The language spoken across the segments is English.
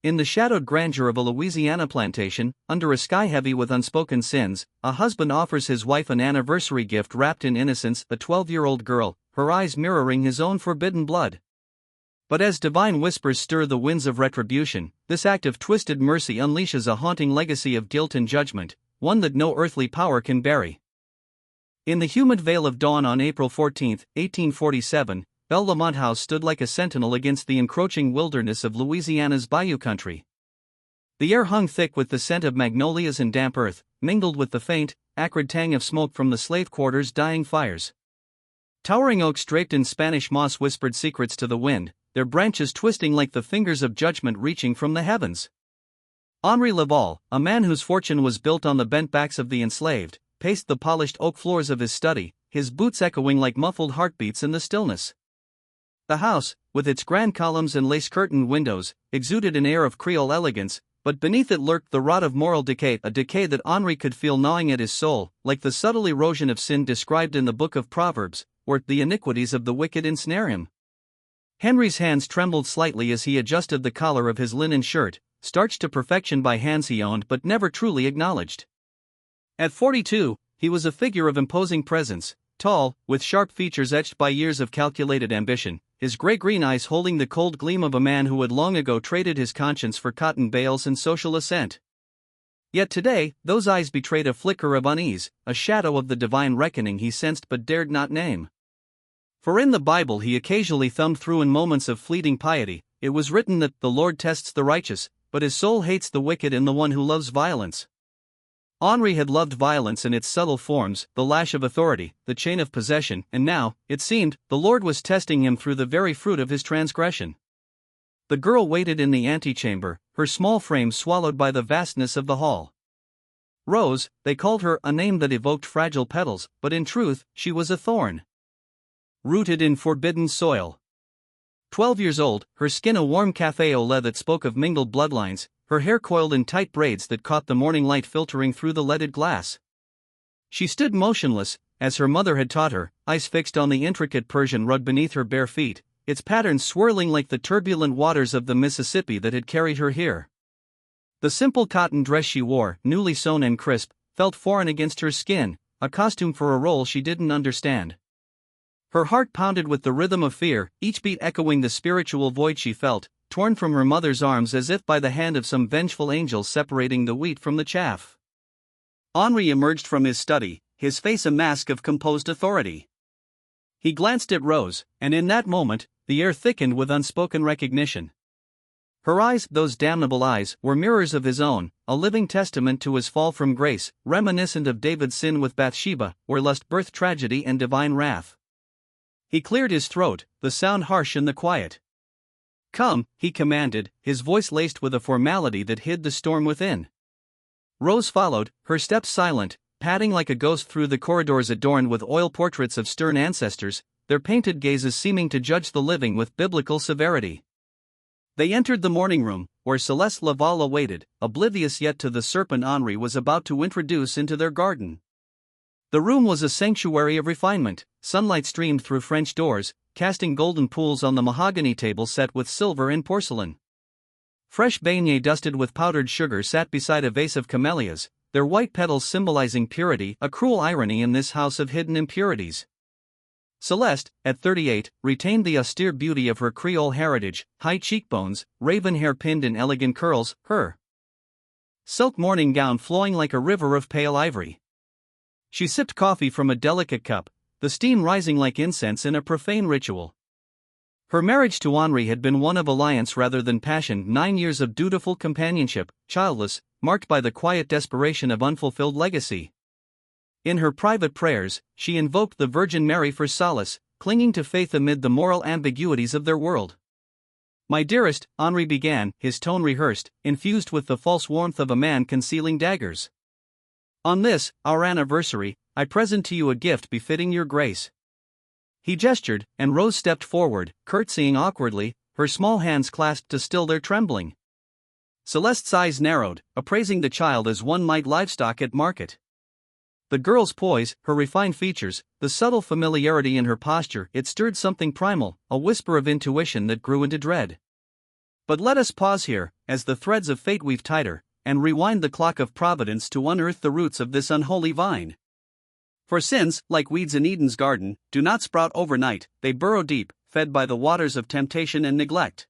In the shadowed grandeur of a Louisiana plantation, under a sky heavy with unspoken sins, a husband offers his wife an anniversary gift wrapped in innocence, a 12-year-old girl, her eyes mirroring his own forbidden blood. But as divine whispers stir the winds of retribution, this act of twisted mercy unleashes a haunting legacy of guilt and judgment, one that no earthly power can bury. In the humid veil of dawn on April 14, 1847, Bellamont House stood like a sentinel against the encroaching wilderness of Louisiana's bayou country. The air hung thick with the scent of magnolias and damp earth, mingled with the faint, acrid tang of smoke from the slave quarters' dying fires. Towering oaks draped in Spanish moss whispered secrets to the wind, their branches twisting like the fingers of judgment reaching from the heavens. Henri Laval, a man whose fortune was built on the bent backs of the enslaved, paced the polished oak floors of his study, his boots echoing like muffled heartbeats in the stillness. The house, with its grand columns and lace-curtained windows, exuded an air of Creole elegance, but beneath it lurked the rot of moral decay, a decay that Henri could feel gnawing at his soul, like the subtle erosion of sin described in the book of Proverbs, where the iniquities of the wicked ensnare him. Henry's hands trembled slightly as he adjusted the collar of his linen shirt, starched to perfection by hands he owned but never truly acknowledged. At 42, he was a figure of imposing presence, tall, with sharp features etched by years of calculated ambition, his gray-green eyes holding the cold gleam of a man who had long ago traded his conscience for cotton bales and social assent. Yet today, those eyes betrayed a flicker of unease, a shadow of the divine reckoning he sensed but dared not name. For in the Bible he occasionally thumbed through in moments of fleeting piety, it was written that the Lord tests the righteous, but his soul hates the wicked and the one who loves violence. Henri had loved violence in its subtle forms, the lash of authority, the chain of possession, and now, it seemed, the Lord was testing him through the very fruit of his transgression. The girl waited in the antechamber, her small frame swallowed by the vastness of the hall. Rose, they called her, a name that evoked fragile petals, but in truth, she was a thorn. Rooted in forbidden soil. 12 years old, her skin a warm café au lait that spoke of mingled bloodlines, her hair coiled in tight braids that caught the morning light filtering through the leaded glass. She stood motionless, as her mother had taught her, eyes fixed on the intricate Persian rug beneath her bare feet, its patterns swirling like the turbulent waters of the Mississippi that had carried her here. The simple cotton dress she wore, newly sewn and crisp, felt foreign against her skin, a costume for a role she didn't understand. Her heart pounded with the rhythm of fear, each beat echoing the spiritual void she felt, torn from her mother's arms as if by the hand of some vengeful angel separating the wheat from the chaff. Henri emerged from his study, his face a mask of composed authority. He glanced at Rose, and in that moment, the air thickened with unspoken recognition. Her eyes, those damnable eyes, were mirrors of his own, a living testament to his fall from grace, reminiscent of David's sin with Bathsheba, where lust birthed tragedy and divine wrath. He cleared his throat, the sound harsh in the quiet. "Come," he commanded, his voice laced with a formality that hid the storm within. Rose followed, her steps silent, padding like a ghost through the corridors adorned with oil portraits of stern ancestors, their painted gazes seeming to judge the living with biblical severity. They entered the morning room, where Celeste Laval awaited, oblivious yet to the serpent Henri was about to introduce into their garden. The room was a sanctuary of refinement. Sunlight streamed through French doors, casting golden pools on the mahogany table set with silver and porcelain. Fresh beignets dusted with powdered sugar sat beside a vase of camellias, their white petals symbolizing purity, a cruel irony in this house of hidden impurities. Celeste, at 38, retained the austere beauty of her Creole heritage, high cheekbones, raven hair pinned in elegant curls, her silk morning gown flowing like a river of pale ivory. She sipped coffee from a delicate cup, the steam rising like incense in a profane ritual. Her marriage to Henri had been one of alliance rather than passion, 9 years of dutiful companionship, childless, marked by the quiet desperation of unfulfilled legacy. In her private prayers, she invoked the Virgin Mary for solace, clinging to faith amid the moral ambiguities of their world. "My dearest," Henri began, his tone rehearsed, infused with the false warmth of a man concealing daggers. "On this, our anniversary, I present to you a gift befitting your grace." He gestured, and Rose stepped forward, curtsying awkwardly, her small hands clasped to still their trembling. Celeste's eyes narrowed, appraising the child as one might livestock at market. The girl's poise, her refined features, the subtle familiarity in her posture, it stirred something primal, a whisper of intuition that grew into dread. But let us pause here, as the threads of fate weave tighter, and rewind the clock of providence to unearth the roots of this unholy vine. For sins, like weeds in Eden's garden, do not sprout overnight, they burrow deep, fed by the waters of temptation and neglect.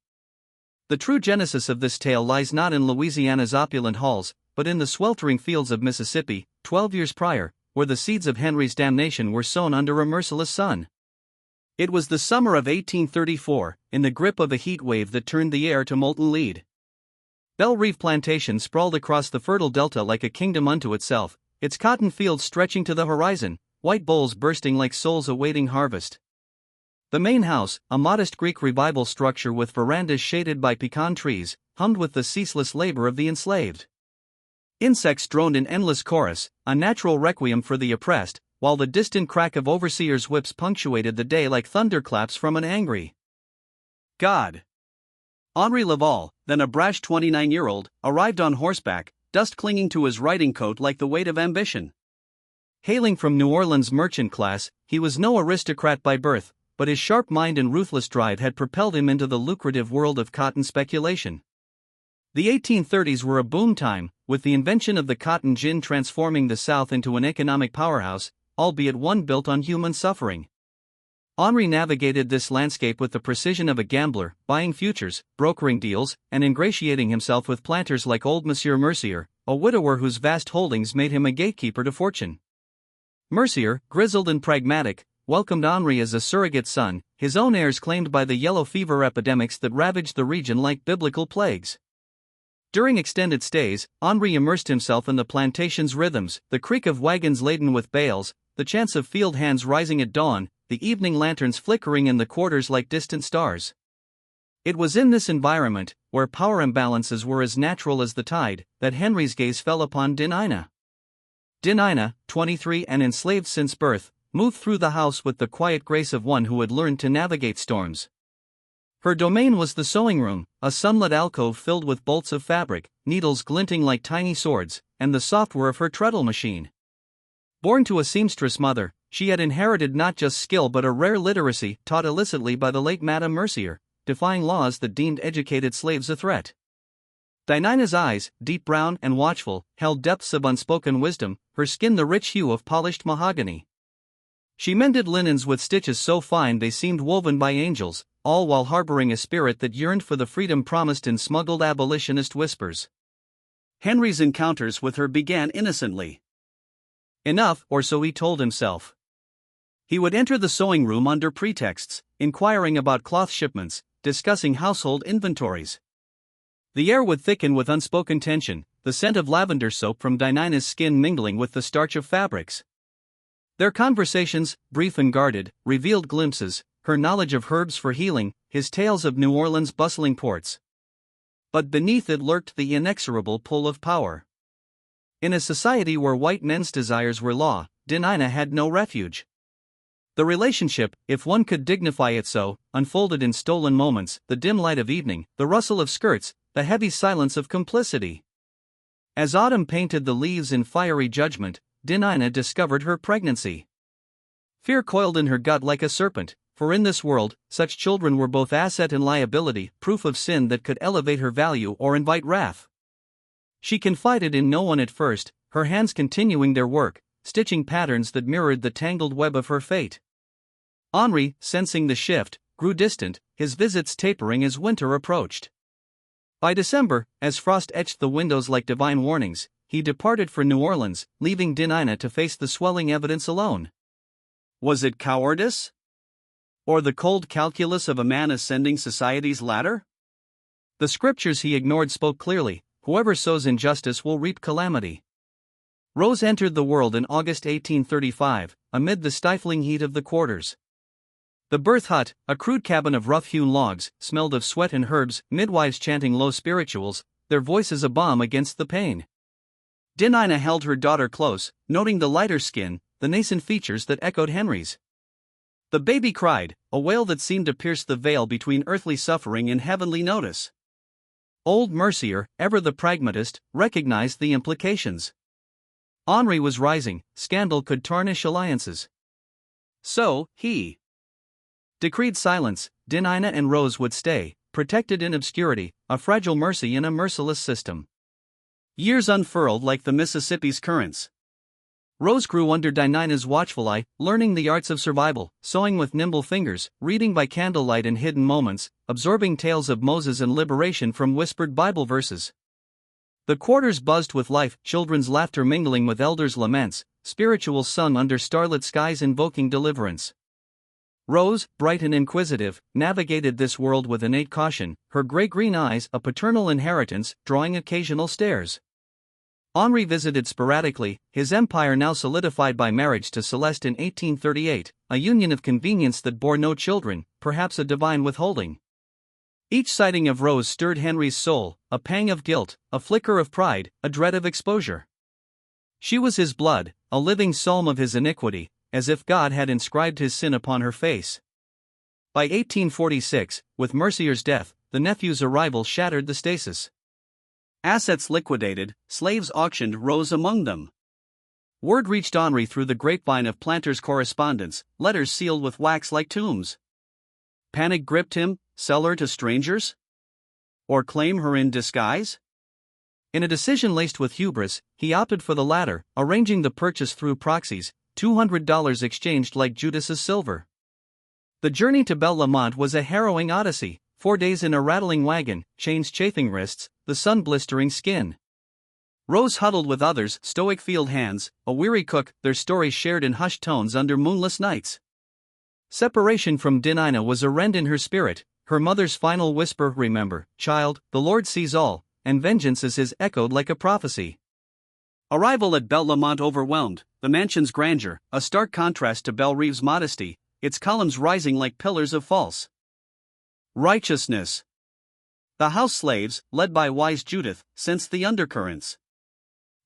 The true genesis of this tale lies not in Louisiana's opulent halls, but in the sweltering fields of Mississippi, 12 years prior, where the seeds of Henry's damnation were sown under a merciless sun. It was the summer of 1834, in the grip of a heat wave that turned the air to molten lead. Bellamont Plantation sprawled across the fertile delta like a kingdom unto itself, its cotton fields stretching to the horizon, white bowls bursting like souls awaiting harvest. The main house, a modest Greek revival structure with verandas shaded by pecan trees, hummed with the ceaseless labor of the enslaved. Insects droned in endless chorus, a natural requiem for the oppressed, while the distant crack of overseers' whips punctuated the day like thunderclaps from an angry God. Henri Laval, then a brash 29-year-old, arrived on horseback, dust clinging to his riding coat like the weight of ambition. Hailing from New Orleans' merchant class, he was no aristocrat by birth, but his sharp mind and ruthless drive had propelled him into the lucrative world of cotton speculation. The 1830s were a boom time, with the invention of the cotton gin transforming the South into an economic powerhouse, albeit one built on human suffering. Henri navigated this landscape with the precision of a gambler, buying futures, brokering deals, and ingratiating himself with planters like old Monsieur Mercier, a widower whose vast holdings made him a gatekeeper to fortune. Mercier, grizzled and pragmatic, welcomed Henri as a surrogate son, his own heirs claimed by the yellow fever epidemics that ravaged the region like biblical plagues. During extended stays, Henri immersed himself in the plantation's rhythms, the creak of wagons laden with bales, the chants of field hands rising at dawn, the evening lanterns flickering in the quarters like distant stars. It was in this environment, where power imbalances were as natural as the tide, that Henry's gaze fell upon Dinah. Dinah, 23 and enslaved since birth, moved through the house with the quiet grace of one who had learned to navigate storms. Her domain was the sewing room, a sunlit alcove filled with bolts of fabric, needles glinting like tiny swords, and the software of her treadle machine. Born to a seamstress mother, she had inherited not just skill but a rare literacy taught illicitly by the late Madame Mercier, defying laws that deemed educated slaves a threat. Dinah's eyes, deep brown and watchful, held depths of unspoken wisdom, her skin the rich hue of polished mahogany. She mended linens with stitches so fine they seemed woven by angels, all while harboring a spirit that yearned for the freedom promised in smuggled abolitionist whispers. Henry's encounters with her began innocently. Enough, or so he told himself. He would enter the sewing room under pretexts, inquiring about cloth shipments, discussing household inventories. The air would thicken with unspoken tension, the scent of lavender soap from Dinah's skin mingling with the starch of fabrics. Their conversations, brief and guarded, revealed glimpses, her knowledge of herbs for healing, his tales of New Orleans' bustling ports. But beneath it lurked the inexorable pull of power. In a society where white men's desires were law, Dinah had no refuge. The relationship, if one could dignify it so, unfolded in stolen moments, the dim light of evening, the rustle of skirts, the heavy silence of complicity. As autumn painted the leaves in fiery judgment, Dinah discovered her pregnancy. Fear coiled in her gut like a serpent, for in this world, such children were both asset and liability, proof of sin that could elevate her value or invite wrath. She confided in no one at first, her hands continuing their work, stitching patterns that mirrored the tangled web of her fate. Henri, sensing the shift, grew distant, his visits tapering as winter approached. By December, as frost etched the windows like divine warnings, he departed for New Orleans, leaving Dinah to face the swelling evidence alone. Was it cowardice? Or the cold calculus of a man ascending society's ladder? The scriptures he ignored spoke clearly: whoever sows injustice will reap calamity. Rose entered the world in August 1835, amid the stifling heat of the quarters. The birth hut, a crude cabin of rough-hewn logs, smelled of sweat and herbs, midwives chanting low spirituals, their voices a balm against the pain. Dinah held her daughter close, noting the lighter skin, the nascent features that echoed Henry's. The baby cried, a wail that seemed to pierce the veil between earthly suffering and heavenly notice. Old Mercier, ever the pragmatist, recognized the implications. Henri was rising, scandal could tarnish alliances. So, he decreed silence. Dinah and Rose would stay, protected in obscurity, a fragile mercy in a merciless system. Years unfurled like the Mississippi's currents. Rose grew under Dinah's watchful eye, learning the arts of survival, sewing with nimble fingers, reading by candlelight in hidden moments, absorbing tales of Moses and liberation from whispered Bible verses. The quarters buzzed with life, children's laughter mingling with elders' laments, spirituals sung under starlit skies invoking deliverance. Rose, bright and inquisitive, navigated this world with innate caution, her gray-green eyes a paternal inheritance, drawing occasional stares. Henri visited sporadically, his empire now solidified by marriage to Celeste in 1838, a union of convenience that bore no children, perhaps a divine withholding. Each sighting of Rose stirred Henry's soul, a pang of guilt, a flicker of pride, a dread of exposure. She was his blood, a living psalm of his iniquity, as if God had inscribed his sin upon her face. By 1846, with Mercier's death, the nephew's arrival shattered the stasis. Assets liquidated, slaves auctioned, Rose among them. Word reached Henri through the grapevine of planters' correspondence, letters sealed with wax like tombs. Panic gripped him, sell her to strangers? Or claim her in disguise? In a decision laced with hubris, he opted for the latter, arranging the purchase through proxies, $200 exchanged like Judas's silver. The journey to Bellamont was a harrowing odyssey, 4 days in a rattling wagon, chains chafing wrists, the sun blistering skin. Rose huddled with others, stoic field hands, a weary cook, their stories shared in hushed tones under moonless nights. Separation from Dinah was a rend in her spirit, her mother's final whisper, "Remember, child, the Lord sees all," and vengeance is his echoed like a prophecy. Arrival at Bellamont overwhelmed, the mansion's grandeur, a stark contrast to Bellerive's modesty, its columns rising like pillars of false righteousness. The house slaves, led by wise Judith, sensed the undercurrents.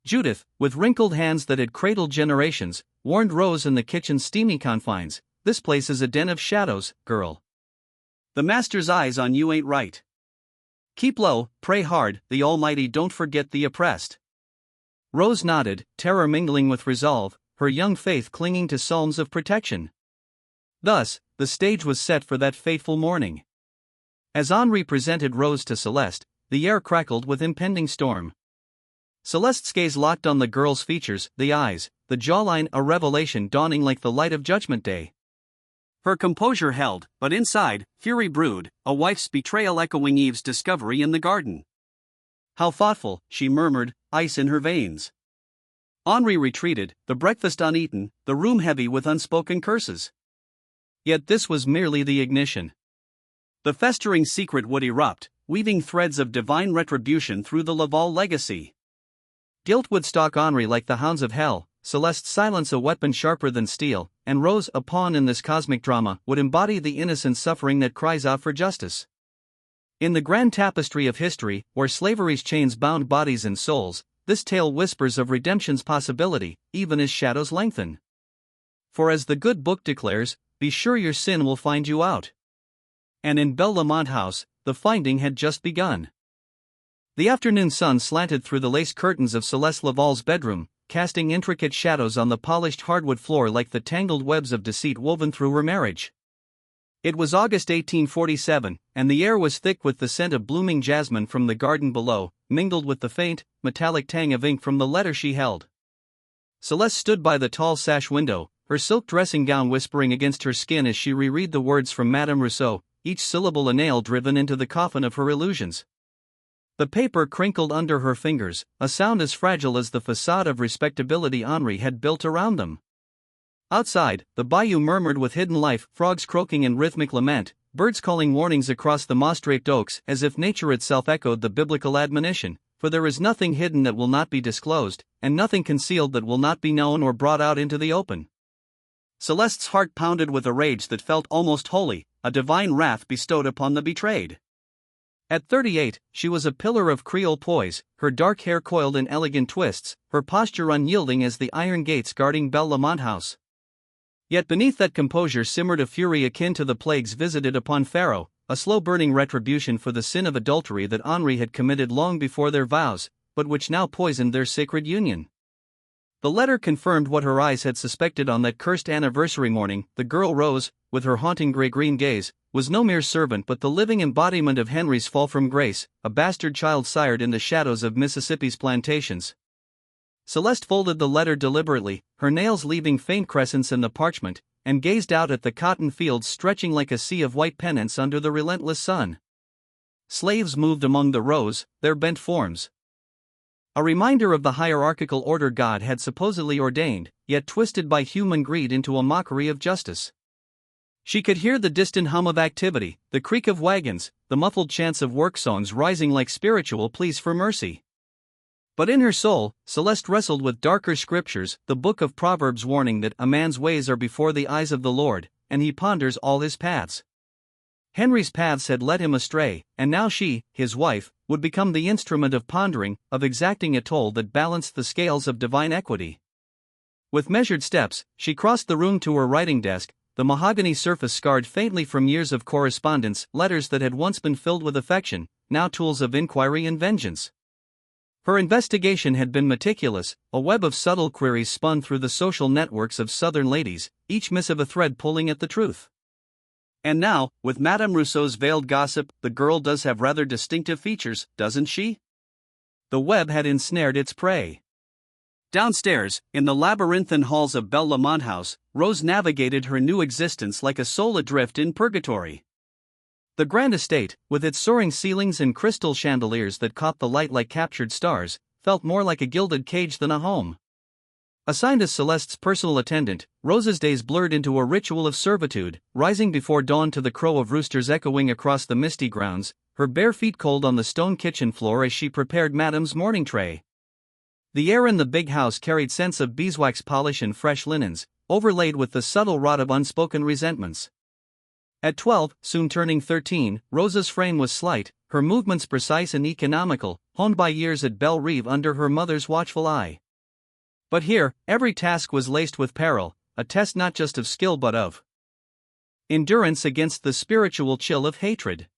Judith, with wrinkled hands that had cradled generations, warned Rose in the kitchen's steamy confines, "This place is a den of shadows, girl. The master's eyes on you ain't right. Keep low, pray hard, the Almighty don't forget the oppressed." Rose nodded, terror mingling with resolve, her young faith clinging to psalms of protection. Thus, the stage was set for that fateful morning. As Henri presented Rose to Celeste, the air crackled with impending storm. Celeste's gaze locked on the girl's features, the eyes, the jawline, a revelation dawning like the light of Judgment Day. Her composure held, but inside, fury brewed, a wife's betrayal echoing Eve's discovery in the garden. "How thoughtful," she murmured, ice in her veins. Henri retreated, the breakfast uneaten, the room heavy with unspoken curses. Yet this was merely the ignition. The festering secret would erupt, weaving threads of divine retribution through the Laval legacy. Guilt would stalk Henri like the hounds of hell, Celeste's silence a weapon sharper than steel, and Rose, a pawn in this cosmic drama, would embody the innocent suffering that cries out for justice. In the grand tapestry of history, where slavery's chains bound bodies and souls, this tale whispers of redemption's possibility, even as shadows lengthen. For as the good book declares, be sure your sin will find you out. And in Bellamont House, the finding had just begun. The afternoon sun slanted through the lace curtains of Celeste Laval's bedroom, casting intricate shadows on the polished hardwood floor like the tangled webs of deceit woven through her marriage. It was August 1847, and the air was thick with the scent of blooming jasmine from the garden below, mingled with the faint, metallic tang of ink from the letter she held. Celeste stood by the tall sash window, her silk dressing gown whispering against her skin as she reread the words from Madame Rousseau, each syllable a nail driven into the coffin of her illusions. The paper crinkled under her fingers, a sound as fragile as the facade of respectability Henri had built around them. Outside, the bayou murmured with hidden life, frogs croaking in rhythmic lament, birds calling warnings across the moss-draped oaks as if nature itself echoed the biblical admonition, "For there is nothing hidden that will not be disclosed, and nothing concealed that will not be known or brought out into the open." Celeste's heart pounded with a rage that felt almost holy, a divine wrath bestowed upon the betrayed. At 38, she was a pillar of Creole poise, her dark hair coiled in elegant twists, her posture unyielding as the iron gates guarding Bellamont House. Yet beneath that composure simmered a fury akin to the plagues visited upon Pharaoh, a slow-burning retribution for the sin of adultery that Henri had committed long before their vows, but which now poisoned their sacred union. The letter confirmed what her eyes had suspected on that cursed anniversary morning. The girl Rose, with her haunting gray-green gaze, was no mere servant but the living embodiment of Henry's fall from grace, a bastard child sired in the shadows of Mississippi's plantations. Celeste folded the letter deliberately, her nails leaving faint crescents in the parchment, and gazed out at the cotton fields stretching like a sea of white pennants under the relentless sun. Slaves moved among the rows, their bent forms a reminder of the hierarchical order God had supposedly ordained, yet twisted by human greed into a mockery of justice. She could hear the distant hum of activity, the creak of wagons, the muffled chants of work songs rising like spiritual pleas for mercy. But in her soul, Celeste wrestled with darker scriptures, the book of Proverbs warning that a man's ways are before the eyes of the Lord, and he ponders all his paths. Henry's paths had led him astray, and now she, his wife, would become the instrument of pondering, of exacting a toll that balanced the scales of divine equity. With measured steps, she crossed the room to her writing desk, the mahogany surface scarred faintly from years of correspondence, letters that had once been filled with affection, now tools of inquiry and vengeance. Her investigation had been meticulous, a web of subtle queries spun through the social networks of Southern ladies, each missive a thread pulling at the truth. And now, with Madame Rousseau's veiled gossip, the girl does have rather distinctive features, doesn't she? The web had ensnared its prey. Downstairs, in the labyrinthine halls of Bellamont House, Rose navigated her new existence like a soul adrift in purgatory. The grand estate, with its soaring ceilings and crystal chandeliers that caught the light like captured stars, felt more like a gilded cage than a home. Assigned as Celeste's personal attendant, Rose's days blurred into a ritual of servitude, rising before dawn to the crow of roosters echoing across the misty grounds, her bare feet cold on the stone kitchen floor as she prepared Madame's morning tray. The air in the big house carried scents of beeswax polish and fresh linens, overlaid with the subtle rot of unspoken resentments. At 12, soon turning 13, Rose's frame was slight, her movements precise and economical, honed by years at Belle Reve under her mother's watchful eye. But here, every task was laced with peril, a test not just of skill but of endurance against the spiritual chill of hatred.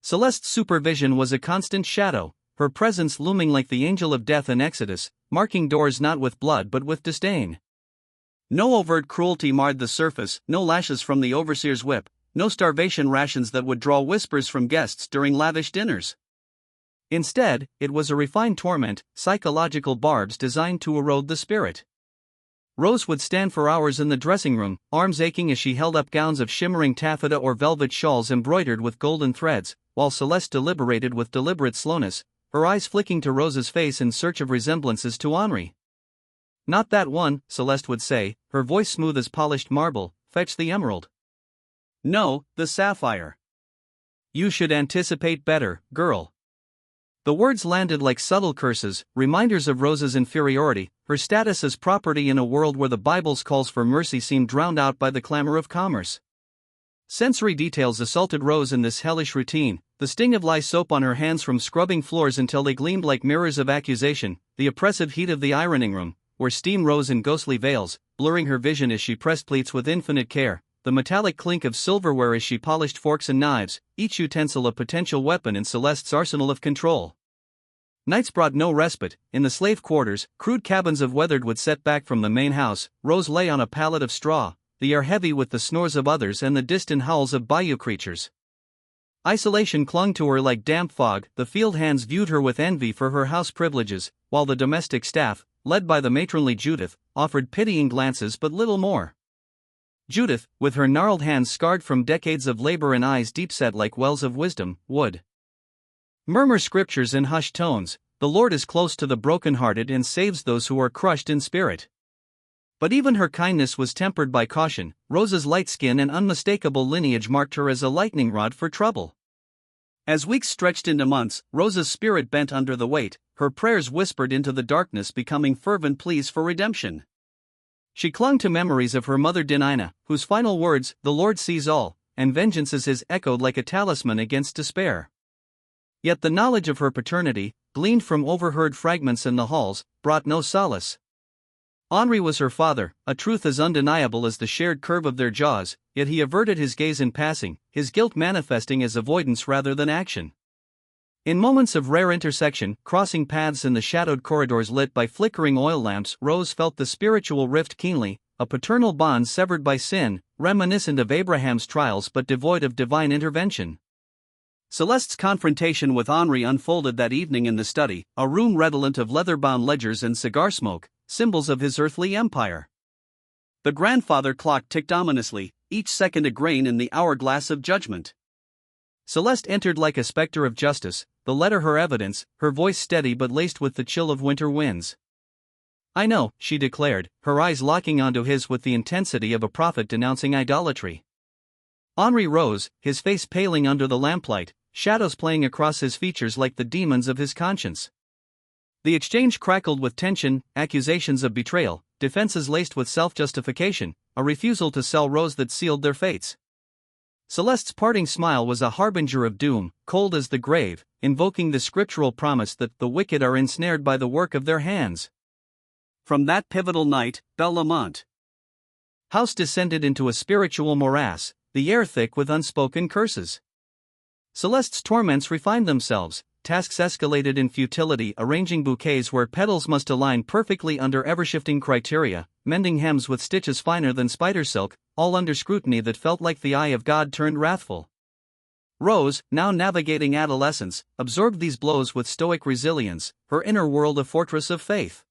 Celeste's supervision was a constant shadow, her presence looming like the angel of death in Exodus, marking doors not with blood but with disdain. No overt cruelty marred the surface, no lashes from the overseer's whip, no starvation rations that would draw whispers from guests during lavish dinners. Instead, it was a refined torment, psychological barbs designed to erode the spirit. Rose would stand for hours in the dressing room, arms aching as she held up gowns of shimmering taffeta or velvet shawls embroidered with golden threads, while Celeste deliberated with deliberate slowness, her eyes flicking to Rose's face in search of resemblances to Henri. "Not that one," Celeste would say, her voice smooth as polished marble, "fetch the emerald." "No, the sapphire." "You should anticipate better, girl." The words landed like subtle curses, reminders of Rose's inferiority, her status as property in a world where the Bible's calls for mercy seemed drowned out by the clamor of commerce. Sensory details assaulted Rose in this hellish routine, the sting of lye soap on her hands from scrubbing floors until they gleamed like mirrors of accusation, the oppressive heat of the ironing room, where steam rose in ghostly veils, blurring her vision as she pressed pleats with infinite care, the metallic clink of silverware as she polished forks and knives, each utensil a potential weapon in Celeste's arsenal of control. Nights brought no respite. In the slave quarters, crude cabins of weathered wood set back from the main house, Rose lay on a pallet of straw, the air heavy with the snores of others and the distant howls of bayou creatures. Isolation clung to her like damp fog, the field hands viewed her with envy for her house privileges, while the domestic staff, led by the matronly Judith, offered pitying glances but little more. Judith, with her gnarled hands scarred from decades of labor and eyes deep-set like wells of wisdom, would murmur scriptures in hushed tones, "The Lord is close to the brokenhearted and saves those who are crushed in spirit." But even her kindness was tempered by caution. Rose's light skin and unmistakable lineage marked her as a lightning rod for trouble. As weeks stretched into months, Rose's spirit bent under the weight, her prayers whispered into the darkness becoming fervent pleas for redemption. She clung to memories of her mother Dinah, whose final words, "The Lord sees all, and vengeance is his," echoed like a talisman against despair. Yet the knowledge of her paternity, gleaned from overheard fragments in the halls, brought no solace. Henri was her father, a truth as undeniable as the shared curve of their jaws, yet he averted his gaze in passing, his guilt manifesting as avoidance rather than action. In moments of rare intersection, crossing paths in the shadowed corridors lit by flickering oil lamps, Rose felt the spiritual rift keenly, a paternal bond severed by sin, reminiscent of Abraham's trials but devoid of divine intervention. Celeste's confrontation with Henri unfolded that evening in the study, a room redolent of leather-bound ledgers and cigar smoke, symbols of his earthly empire. The grandfather clock ticked ominously, each second a grain in the hourglass of judgment. Celeste entered like a specter of justice, the letter her evidence, her voice steady but laced with the chill of winter winds. "I know," she declared, her eyes locking onto his with the intensity of a prophet denouncing idolatry. Henri rose, his face paling under the lamplight, shadows playing across his features like the demons of his conscience. The exchange crackled with tension, accusations of betrayal, defenses laced with self-justification, a refusal to sell Rose that sealed their fates. Celeste's parting smile was a harbinger of doom, cold as the grave, invoking the scriptural promise that the wicked are ensnared by the work of their hands. From that pivotal night, Bellamont House descended into a spiritual morass, the air thick with unspoken curses. Celeste's torments refined themselves, tasks escalated in futility, arranging bouquets where petals must align perfectly under ever-shifting criteria, mending hems with stitches finer than spider silk, all under scrutiny that felt like the eye of God turned wrathful. Rose, now navigating adolescence, absorbed these blows with stoic resilience, her inner world a fortress of faith.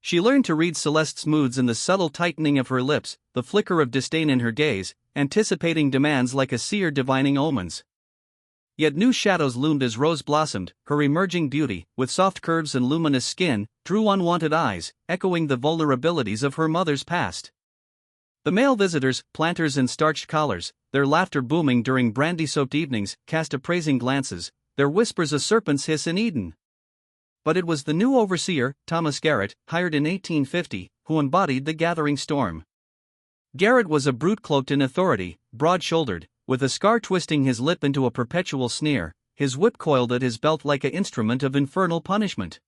She learned to read Celeste's moods in the subtle tightening of her lips, the flicker of disdain in her gaze, anticipating demands like a seer divining omens. Yet new shadows loomed as Rose blossomed, her emerging beauty, with soft curves and luminous skin, drew unwanted eyes, echoing the vulnerabilities of her mother's past. The male visitors, planters in starched collars, their laughter booming during brandy-soaked evenings, cast appraising glances, their whispers a serpent's hiss in Eden. But it was the new overseer, Thomas Garrett, hired in 1850, who embodied the gathering storm. Garrett was a brute cloaked in authority, broad-shouldered, with a scar twisting his lip into a perpetual sneer, his whip coiled at his belt like an instrument of infernal punishment.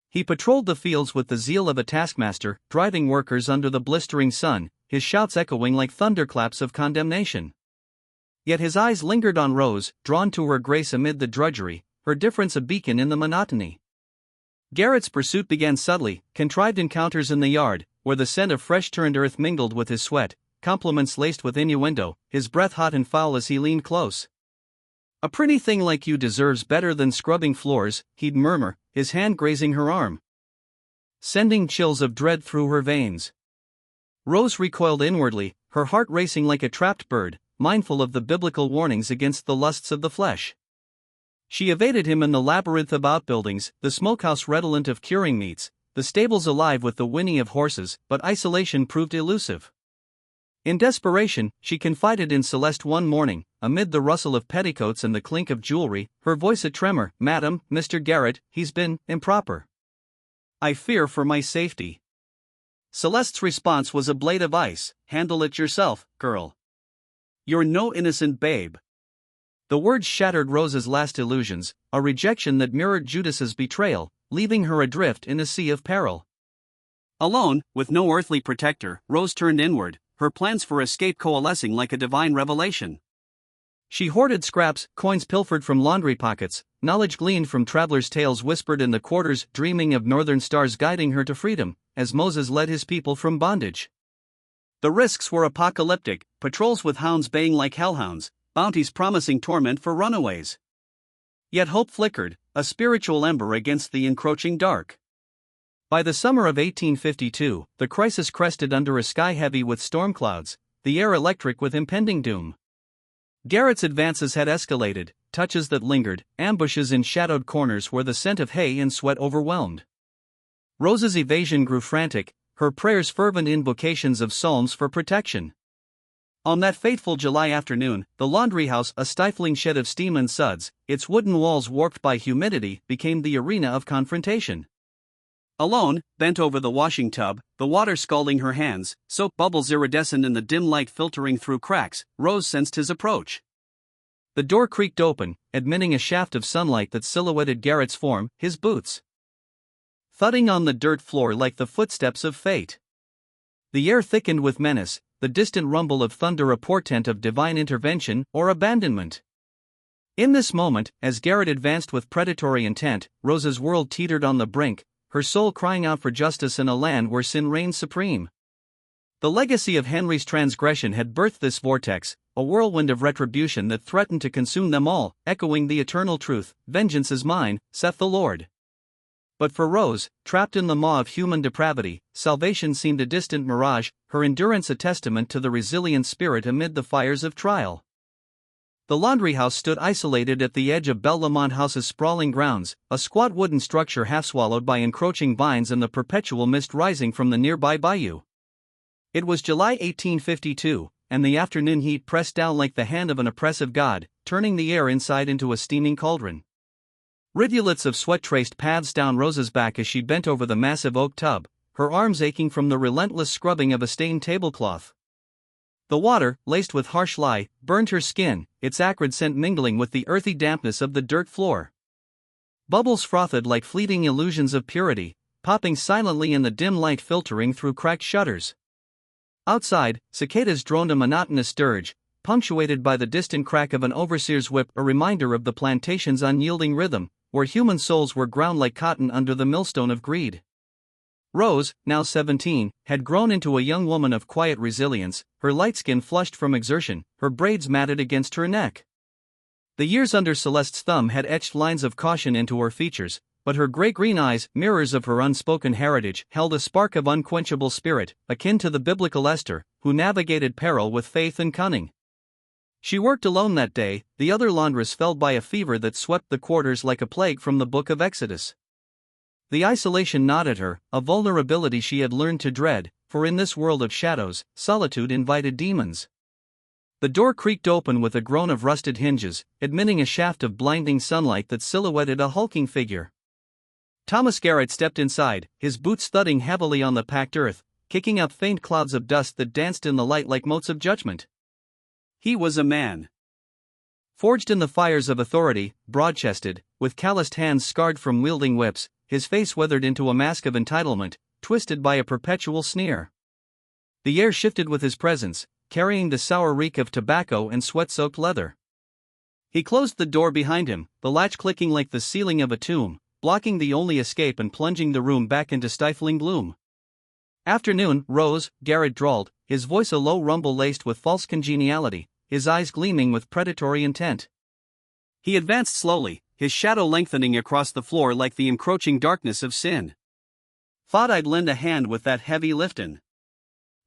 He patrolled the fields with the zeal of a taskmaster, driving workers under the blistering sun, his shouts echoing like thunderclaps of condemnation. Yet his eyes lingered on Rose, drawn to her grace amid the drudgery, her difference a beacon in the monotony. Garrett's pursuit began subtly, contrived encounters in the yard, where the scent of fresh-turned earth mingled with his sweat, compliments laced with innuendo, his breath hot and foul as he leaned close. "A pretty thing like you deserves better than scrubbing floors," he'd murmur, his hand grazing her arm, sending chills of dread through her veins. Rose recoiled inwardly, her heart racing like a trapped bird, mindful of the biblical warnings against the lusts of the flesh. She evaded him in the labyrinth of outbuildings, the smokehouse redolent of curing meats, the stables alive with the whinny of horses, but isolation proved elusive. In desperation, she confided in Celeste one morning, amid the rustle of petticoats and the clink of jewelry, her voice a tremor, "Madam, Mr. Garrett, he's been improper. I fear for my safety." Celeste's response was a blade of ice, "Handle it yourself, girl. You're no innocent babe." The words shattered Rose's last illusions, a rejection that mirrored Judas's betrayal, leaving her adrift in a sea of peril. Alone, with no earthly protector, Rose turned inward, her plans for escape coalescing like a divine revelation. She hoarded scraps, coins pilfered from laundry pockets, knowledge gleaned from travelers' tales whispered in the quarters, dreaming of northern stars guiding her to freedom, as Moses led his people from bondage. The risks were apocalyptic, patrols with hounds baying like hellhounds, bounties promising torment for runaways. Yet hope flickered, a spiritual ember against the encroaching dark. By the summer of 1852, the crisis crested under a sky heavy with storm clouds, the air electric with impending doom. Garrett's advances had escalated, touches that lingered, ambushes in shadowed corners where the scent of hay and sweat overwhelmed. Rose's evasion grew frantic, her prayers fervent invocations of psalms for protection. On that fateful July afternoon, the laundry house, a stifling shed of steam and suds, its wooden walls warped by humidity, became the arena of confrontation. Alone, bent over the washing tub, the water scalding her hands, soap bubbles iridescent in the dim light filtering through cracks, Rose sensed his approach. The door creaked open, admitting a shaft of sunlight that silhouetted Garrett's form, his boots thudding on the dirt floor like the footsteps of fate. The air thickened with menace, the distant rumble of thunder a portent of divine intervention or abandonment. In this moment, as Garrett advanced with predatory intent, Rose's world teetered on the brink, her soul crying out for justice in a land where sin reigns supreme. The legacy of Henry's transgression had birthed this vortex, a whirlwind of retribution that threatened to consume them all, echoing the eternal truth, "Vengeance is mine, saith the Lord." But for Rose, trapped in the maw of human depravity, salvation seemed a distant mirage, her endurance a testament to the resilient spirit amid the fires of trial. The laundry house stood isolated at the edge of Bellamont House's sprawling grounds, a squat wooden structure half swallowed by encroaching vines and the perpetual mist rising from the nearby bayou. It was July 1852, and the afternoon heat pressed down like the hand of an oppressive god, turning the air inside into a steaming cauldron. Rivulets of sweat traced paths down Rose's back as she bent over the massive oak tub, her arms aching from the relentless scrubbing of a stained tablecloth. The water, laced with harsh lye, burned her skin, its acrid scent mingling with the earthy dampness of the dirt floor. Bubbles frothed like fleeting illusions of purity, popping silently in the dim light filtering through cracked shutters. Outside, cicadas droned a monotonous dirge, punctuated by the distant crack of an overseer's whip, a reminder of the plantation's unyielding rhythm, where human souls were ground like cotton under the millstone of greed. Rose, now 17, had grown into a young woman of quiet resilience, her light skin flushed from exertion, her braids matted against her neck. The years under Celeste's thumb had etched lines of caution into her features, but her gray-green eyes, mirrors of her unspoken heritage, held a spark of unquenchable spirit, akin to the biblical Esther, who navigated peril with faith and cunning. She worked alone that day, the other laundress felled by a fever that swept the quarters like a plague from the book of Exodus. The isolation gnawed at her, a vulnerability she had learned to dread, for in this world of shadows, solitude invited demons. The door creaked open with a groan of rusted hinges, admitting a shaft of blinding sunlight that silhouetted a hulking figure. Thomas Garrett stepped inside, his boots thudding heavily on the packed earth, kicking up faint clouds of dust that danced in the light like motes of judgment. He was a man, forged in the fires of authority, broad-chested, with calloused hands scarred from wielding whips, his face weathered into a mask of entitlement, twisted by a perpetual sneer. The air shifted with his presence, carrying the sour reek of tobacco and sweat-soaked leather. He closed the door behind him, the latch clicking like the ceiling of a tomb, blocking the only escape and plunging the room back into stifling gloom. "Afternoon, Rose," Garrett drawled, his voice a low rumble laced with false congeniality, his eyes gleaming with predatory intent. He advanced slowly, his shadow lengthening across the floor like the encroaching darkness of sin. "Thought I'd lend a hand with that heavy liftin'.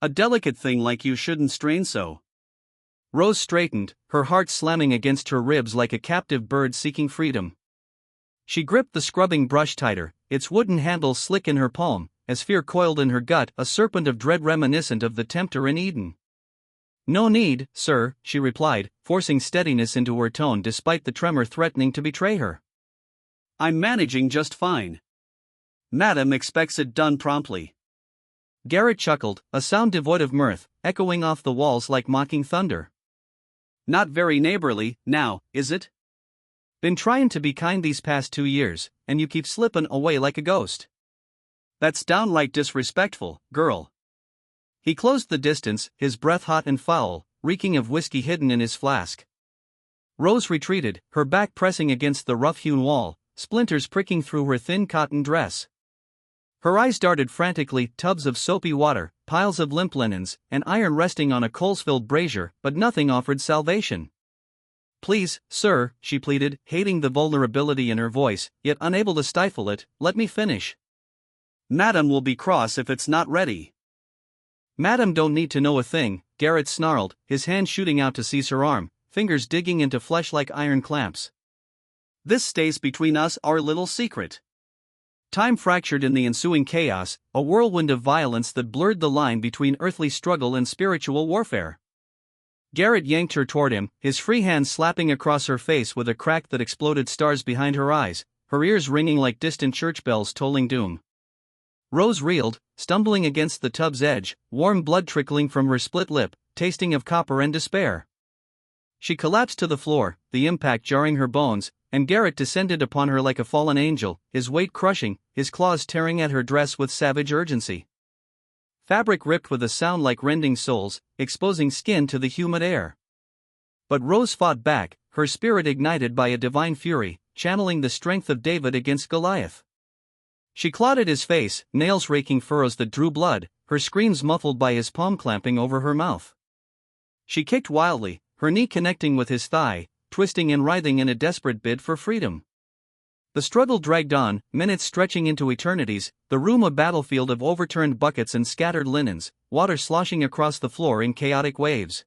A delicate thing like you shouldn't strain so." Rose straightened, her heart slamming against her ribs like a captive bird seeking freedom. She gripped the scrubbing brush tighter, its wooden handle slick in her palm, as fear coiled in her gut, a serpent of dread reminiscent of the tempter in Eden. "No need, sir," she replied, forcing steadiness into her tone despite the tremor threatening to betray her. "I'm managing just fine. Madam expects it done promptly." Garrett chuckled, a sound devoid of mirth, echoing off the walls like mocking thunder. "Not very neighborly, now, is it? Been trying to be kind these past 2 years, and you keep slipping away like a ghost. That's downright disrespectful, girl." He closed the distance, his breath hot and foul, reeking of whiskey hidden in his flask. Rose retreated, her back pressing against the rough-hewn wall, splinters pricking through her thin cotton dress. Her eyes darted frantically, tubs of soapy water, piles of limp linens, and iron resting on a coals-filled brazier, but nothing offered salvation. "Please, sir," she pleaded, hating the vulnerability in her voice, yet unable to stifle it, "let me finish." "Madam will be cross if it's not ready." "Madam don't need to know a thing," Garrett snarled, his hand shooting out to seize her arm, fingers digging into flesh like iron clamps. "This stays between us, our little secret." Time fractured in the ensuing chaos, a whirlwind of violence that blurred the line between earthly struggle and spiritual warfare. Garrett yanked her toward him, his free hand slapping across her face with a crack that exploded stars behind her eyes, her ears ringing like distant church bells tolling doom. Rose reeled, stumbling against the tub's edge, warm blood trickling from her split lip, tasting of copper and despair. She collapsed to the floor, the impact jarring her bones, and Garrett descended upon her like a fallen angel, his weight crushing, his claws tearing at her dress with savage urgency. Fabric ripped with a sound like rending soles, exposing skin to the humid air. But Rose fought back, her spirit ignited by a divine fury, channeling the strength of David against Goliath. She clawed at his face, nails raking furrows that drew blood, her screams muffled by his palm clamping over her mouth. She kicked wildly, her knee connecting with his thigh, twisting and writhing in a desperate bid for freedom. The struggle dragged on, minutes stretching into eternities, the room a battlefield of overturned buckets and scattered linens, water sloshing across the floor in chaotic waves.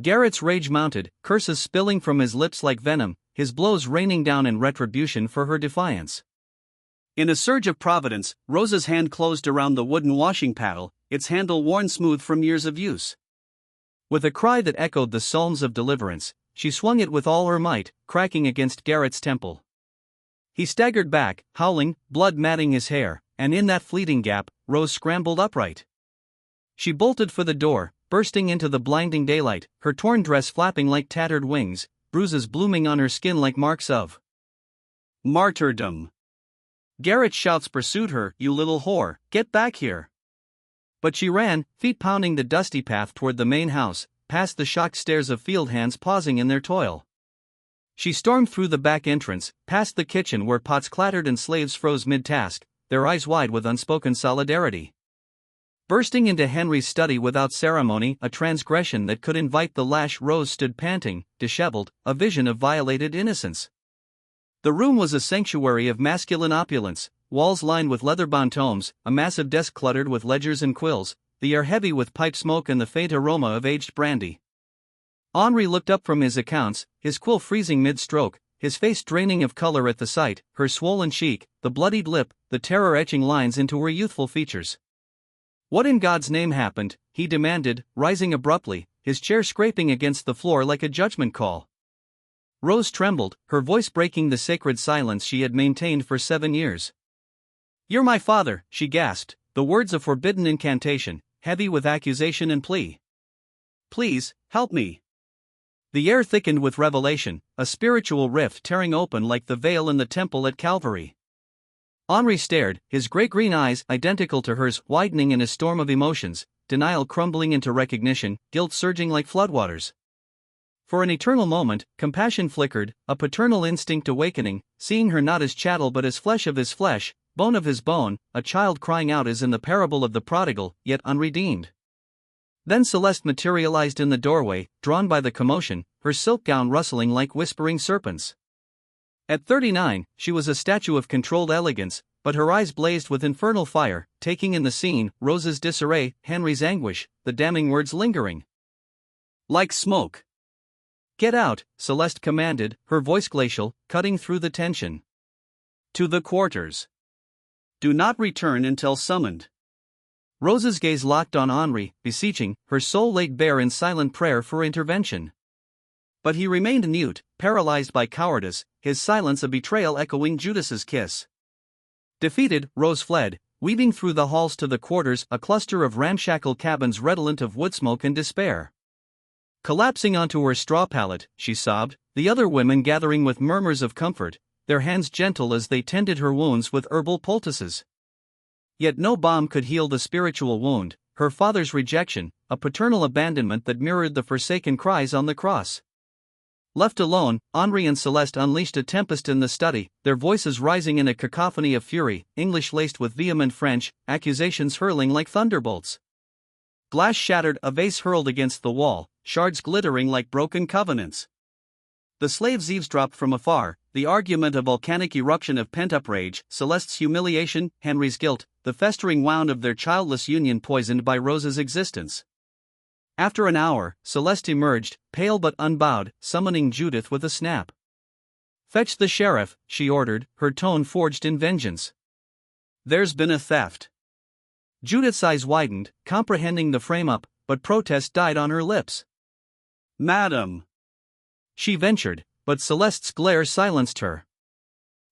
Garrett's rage mounted, curses spilling from his lips like venom, his blows raining down in retribution for her defiance. In a surge of providence, Rosa's hand closed around the wooden washing paddle, its handle worn smooth from years of use. With a cry that echoed the psalms of deliverance, she swung it with all her might, cracking against Garrett's temple. He staggered back, howling, blood matting his hair, and in that fleeting gap, Rose scrambled upright. She bolted for the door, bursting into the blinding daylight, her torn dress flapping like tattered wings, bruises blooming on her skin like marks of martyrdom. Garrett's shouts pursued her, "You little whore, get back here!" But she ran, feet pounding the dusty path toward the main house, past the shocked stares of field hands pausing in their toil. She stormed through the back entrance, past the kitchen where pots clattered and slaves froze mid-task, their eyes wide with unspoken solidarity. Bursting into Henry's study without ceremony, a transgression that could invite the lash, Rose stood panting, disheveled, a vision of violated innocence. The room was a sanctuary of masculine opulence, walls lined with leather-bound tomes, a massive desk cluttered with ledgers and quills, the air heavy with pipe smoke and the faint aroma of aged brandy. Henri looked up from his accounts, his quill freezing mid-stroke, his face draining of color at the sight, her swollen cheek, the bloodied lip, the terror etching lines into her youthful features. "What in God's name happened?" he demanded, rising abruptly, his chair scraping against the floor like a judgment call. Rose trembled, her voice breaking the sacred silence she had maintained for 7 years. "You're my father," she gasped, the words a forbidden incantation, heavy with accusation and plea. "Please, help me." The air thickened with revelation, a spiritual rift tearing open like the veil in the temple at Calvary. Henri stared, his gray-green eyes, identical to hers, widening in a storm of emotions, denial crumbling into recognition, guilt surging like floodwaters. For an eternal moment, compassion flickered, a paternal instinct awakening, seeing her not as chattel but as flesh of his flesh, bone of his bone, a child crying out as in the parable of the prodigal, yet unredeemed. Then Celeste materialized in the doorway, drawn by the commotion, her silk gown rustling like whispering serpents. At 39, she was a statue of controlled elegance, but her eyes blazed with infernal fire, taking in the scene, Rose's disarray, Henry's anguish, the damning words lingering like smoke. "Get out," Celeste commanded, her voice glacial, cutting through the tension. "To the quarters. Do not return until summoned." Rose's gaze locked on Henri, beseeching, her soul laid bare in silent prayer for intervention. But he remained mute, paralyzed by cowardice, his silence a betrayal echoing Judas's kiss. Defeated, Rose fled, weaving through the halls to the quarters, a cluster of ramshackle cabins redolent of wood smoke and despair. Collapsing onto her straw pallet, she sobbed, the other women gathering with murmurs of comfort, their hands gentle as they tended her wounds with herbal poultices. Yet no balm could heal the spiritual wound, her father's rejection, a paternal abandonment that mirrored the forsaken cries on the cross. Left alone, Henri and Celeste unleashed a tempest in the study, their voices rising in a cacophony of fury, English laced with vehement French, accusations hurling like thunderbolts. Glass shattered, a vase hurled against the wall, shards glittering like broken covenants. The slaves eavesdropped from afar, the argument a volcanic eruption of pent-up rage, Celeste's humiliation, Henry's guilt, the festering wound of their childless union poisoned by Rose's existence. After an hour, Celeste emerged, pale but unbowed, summoning Judith with a snap. "Fetch the sheriff," she ordered, her tone forged in vengeance. "There's been a theft." Judith's eyes widened, comprehending the frame-up, but protest died on her lips. "Madam," she ventured, but Celeste's glare silenced her.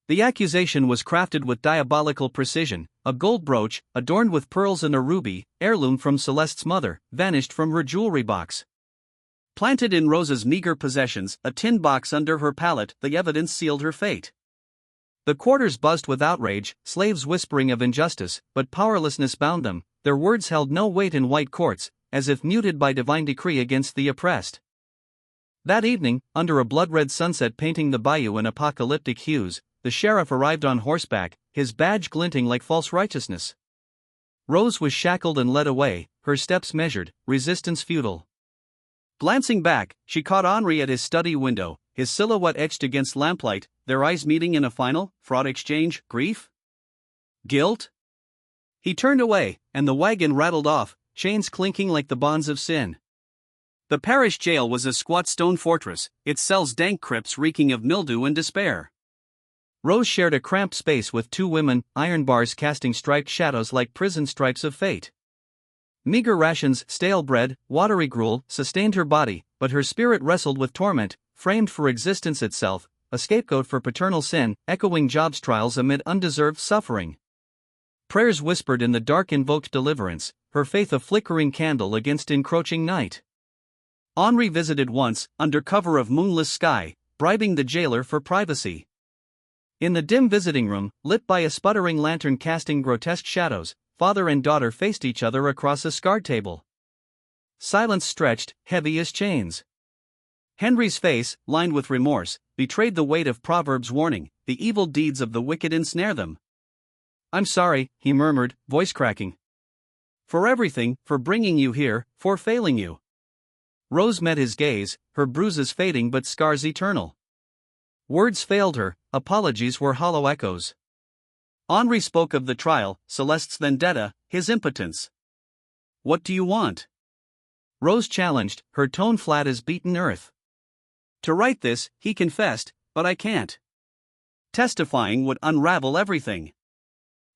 The accusation was crafted with diabolical precision, a gold brooch, adorned with pearls and a ruby, heirloom from Celeste's mother, vanished from her jewelry box. Planted in Rose's meager possessions, a tin box under her pallet, the evidence sealed her fate. The quarters buzzed with outrage, slaves whispering of injustice, but powerlessness bound them, their words held no weight in white courts, as if muted by divine decree against the oppressed. That evening, under a blood-red sunset painting the bayou in apocalyptic hues, the sheriff arrived on horseback, his badge glinting like false righteousness. Rose was shackled and led away, her steps measured, resistance futile. Glancing back, she caught Henri at his study window, his silhouette etched against lamplight, their eyes meeting in a final, fraught exchange. Grief? Guilt? He turned away, and the wagon rattled off, chains clinking like the bonds of sin. The parish jail was a squat stone fortress, its cells dank crypts reeking of mildew and despair. Rose shared a cramped space with two women, iron bars casting striped shadows like prison stripes of fate. Meager rations, stale bread, watery gruel, sustained her body, but her spirit wrestled with torment, framed for existence itself, a scapegoat for paternal sin, echoing Job's trials amid undeserved suffering. Prayers whispered in the dark invoked deliverance, her faith a flickering candle against encroaching night. Henri visited once, under cover of moonless sky, bribing the jailer for privacy. In the dim visiting room, lit by a sputtering lantern casting grotesque shadows, father and daughter faced each other across a scarred table. Silence stretched, heavy as chains. Henry's face, lined with remorse, betrayed the weight of Proverbs' warning, the evil deeds of the wicked ensnare them. "I'm sorry," he murmured, voice cracking. "For everything, for bringing you here, for failing you." Rose met his gaze, her bruises fading but scars eternal. Words failed her, apologies were hollow echoes. Henri spoke of the trial, Celeste's vendetta, his impotence. "What do you want?" Rose challenged, her tone flat as beaten earth. "To write this," he confessed, "but I can't. Testifying would unravel everything."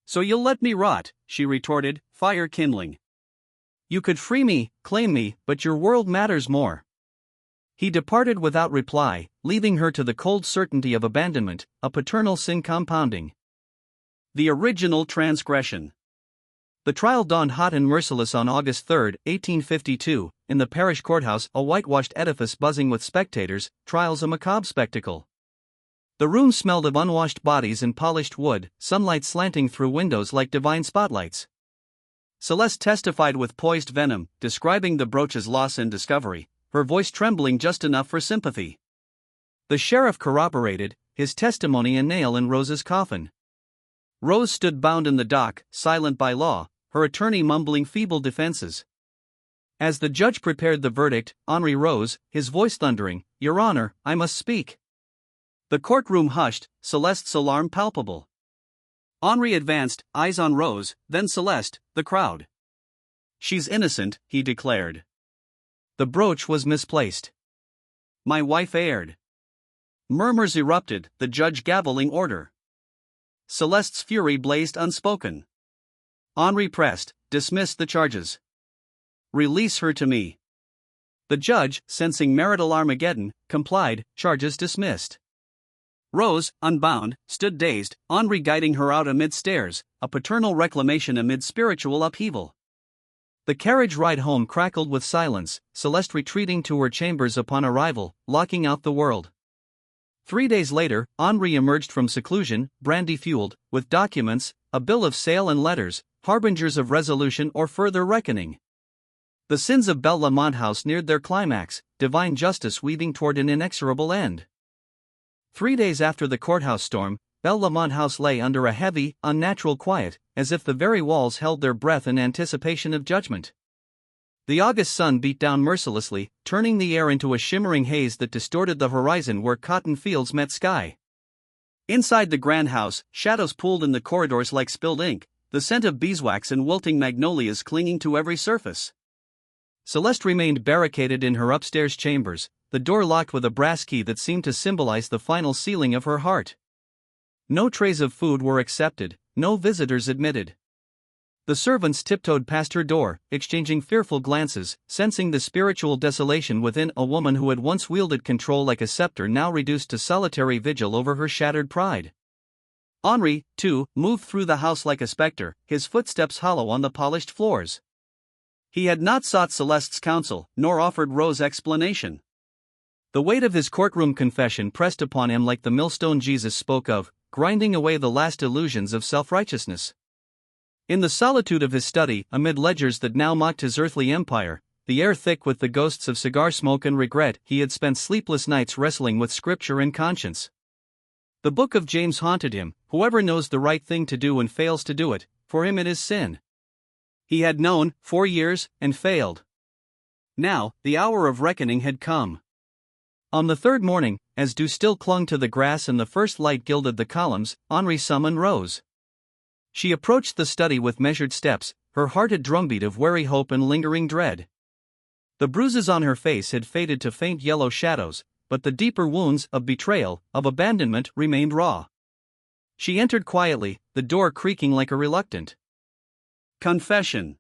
"So you'll let me rot," she retorted, fire kindling. "You could free me, claim me, but your world matters more." He departed without reply, leaving her to the cold certainty of abandonment, a paternal sin compounding. The original transgression. The trial dawned hot and merciless on August 3, 1852, in the parish courthouse, a whitewashed edifice buzzing with spectators, trials a macabre spectacle. The room smelled of unwashed bodies and polished wood, sunlight slanting through windows like divine spotlights. Celeste testified with poised venom, describing the brooch's loss and discovery, her voice trembling just enough for sympathy. The sheriff corroborated, his testimony a nail in Rose's coffin. Rose stood bound in the dock, silent by law, her attorney mumbling feeble defenses. As the judge prepared the verdict, Henri rose, his voice thundering, "Your Honor, I must speak." The courtroom hushed, Celeste's alarm palpable. Henri advanced, eyes on Rose, then Celeste, the crowd. "She's innocent," he declared. The brooch was misplaced. "My wife erred." Murmurs erupted, the judge gaveling order. Celeste's fury blazed unspoken. Henri pressed, "Dismiss the charges. Release her to me." The judge, sensing marital Armageddon, complied, charges dismissed. Rose, unbound, stood dazed, Henri guiding her out amid stares, a paternal reclamation amid spiritual upheaval. The carriage ride home crackled with silence, Celeste retreating to her chambers upon arrival, locking out the world. 3 days later, Henri emerged from seclusion, brandy-fueled, with documents, a bill of sale and letters, harbingers of resolution or further reckoning. The sins of Bellamont House neared their climax, divine justice weaving toward an inexorable end. 3 days after the courthouse storm, Bellamont House lay under a heavy, unnatural quiet, as if the very walls held their breath in anticipation of judgment. The August sun beat down mercilessly, turning the air into a shimmering haze that distorted the horizon where cotton fields met sky. Inside the grand house, shadows pooled in the corridors like spilled ink, the scent of beeswax and wilting magnolias clinging to every surface. Celeste remained barricaded in her upstairs chambers, the door locked with a brass key that seemed to symbolize the final sealing of her heart. No trays of food were accepted, no visitors admitted. The servants tiptoed past her door, exchanging fearful glances, sensing the spiritual desolation within a woman who had once wielded control like a scepter, now reduced to solitary vigil over her shattered pride. Henri, too, moved through the house like a specter, his footsteps hollow on the polished floors. He had not sought Celeste's counsel, nor offered Rose explanation. The weight of his courtroom confession pressed upon him like the millstone Jesus spoke of, grinding away the last illusions of self-righteousness. In the solitude of his study, amid ledgers that now mocked his earthly empire, the air thick with the ghosts of cigar smoke and regret, he had spent sleepless nights wrestling with scripture and conscience. The book of James haunted him, whoever knows the right thing to do and fails to do it, for him it is sin. He had known, 4 years, and failed. Now, the hour of reckoning had come. On the third morning, as dew still clung to the grass and the first light gilded the columns, Henri summoned Rose. She approached the study with measured steps, her heart a drumbeat of wary hope and lingering dread. The bruises on her face had faded to faint yellow shadows, but the deeper wounds of betrayal, of abandonment, remained raw. She entered quietly, the door creaking like a reluctant confession.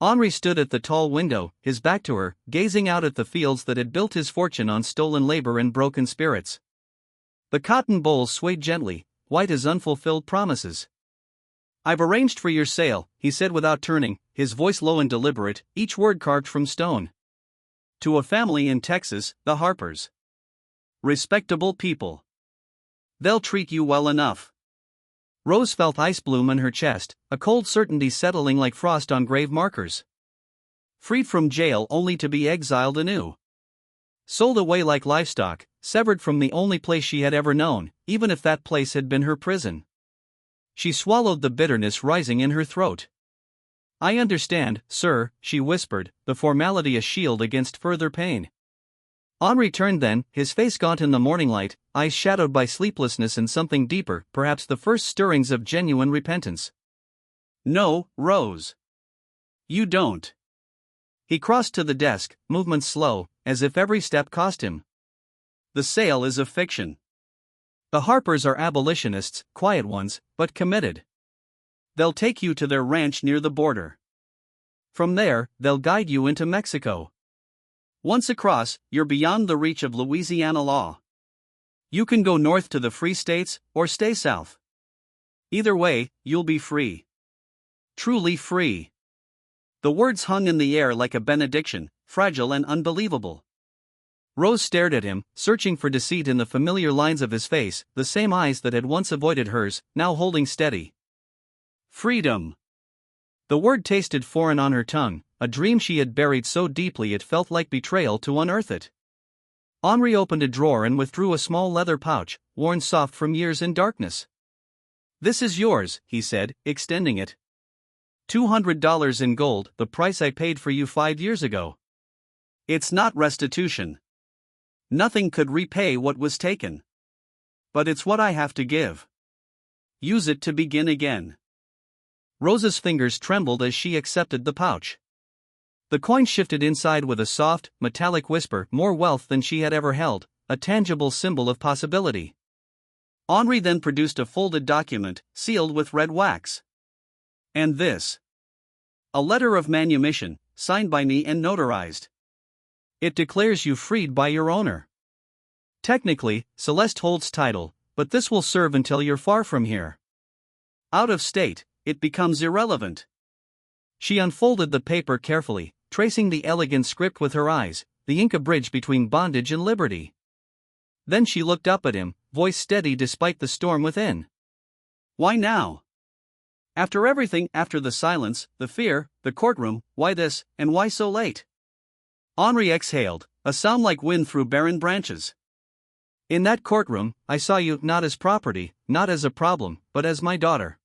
Henri stood at the tall window, his back to her, gazing out at the fields that had built his fortune on stolen labor and broken spirits. The cotton bolls swayed gently, white as unfulfilled promises. "I've arranged for your sale," he said without turning, his voice low and deliberate, each word carved from stone. "To a family in Texas, the Harpers. Respectable people. They'll treat you well enough." Rose felt ice bloom in her chest, a cold certainty settling like frost on grave markers. Freed from jail only to be exiled anew. Sold away like livestock, severed from the only place she had ever known, even if that place had been her prison. She swallowed the bitterness rising in her throat. "I understand, sir," she whispered, the formality a shield against further pain. Henri turned then, his face gaunt in the morning light, eyes shadowed by sleeplessness and something deeper, perhaps the first stirrings of genuine repentance. "No, Rose. You don't." He crossed to the desk, movement slow, as if every step cost him. "The sale is a fiction. The Harpers are abolitionists, quiet ones, but committed. They'll take you to their ranch near the border. From there, they'll guide you into Mexico. Once across, you're beyond the reach of Louisiana law. You can go north to the Free States, or stay south. Either way, you'll be free. Truly free." The words hung in the air like a benediction, fragile and unbelievable. Rose stared at him, searching for deceit in the familiar lines of his face, the same eyes that had once avoided hers, now holding steady. Freedom. The word tasted foreign on her tongue, a dream she had buried so deeply it felt like betrayal to unearth it. Henri opened a drawer and withdrew a small leather pouch, worn soft from years in darkness. "This is yours," he said, extending it. $200 in gold, the price I paid for you 5 years ago. It's not restitution. Nothing could repay what was taken. But it's what I have to give. Use it to begin again." Rose's fingers trembled as she accepted the pouch. The coin shifted inside with a soft, metallic whisper, more wealth than she had ever held, a tangible symbol of possibility. Henri then produced a folded document, sealed with red wax. "And this? A letter of manumission, signed by me and notarized. It declares you freed by your owner. Technically, Celeste holds title, but this will serve until you're far from here. Out of state, it becomes irrelevant." She unfolded the paper carefully, tracing the elegant script with her eyes, the ink a bridge between bondage and liberty. Then she looked up at him, voice steady despite the storm within. "Why now? After everything, after the silence, the fear, the courtroom, why this, and why so late?" Henri exhaled, a sound like wind through barren branches. "In that courtroom, I saw you not as property, not as a problem, but as my daughter.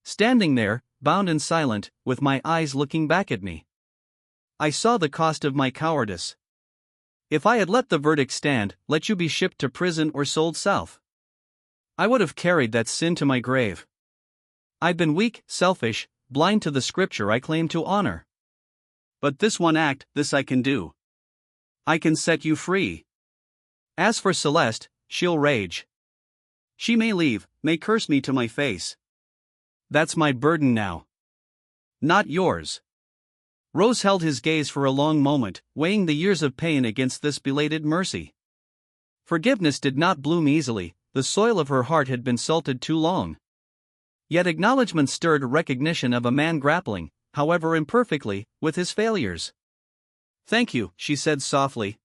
Standing there, bound and silent, with my eyes looking back at me. I saw the cost of my cowardice. If I had let the verdict stand, let you be shipped to prison or sold south, I would have carried that sin to my grave. I've been weak, selfish, blind to the scripture I claim to honor. But this one act, this I can do. I can set you free. As for Celeste, she'll rage. She may leave, may curse me to my face. That's my burden now. Not yours." Rose held his gaze for a long moment, weighing the years of pain against this belated mercy. Forgiveness did not bloom easily, the soil of her heart had been salted too long. Yet acknowledgement stirred recognition of a man grappling, however imperfectly, with his failures. "Thank you," she said softly.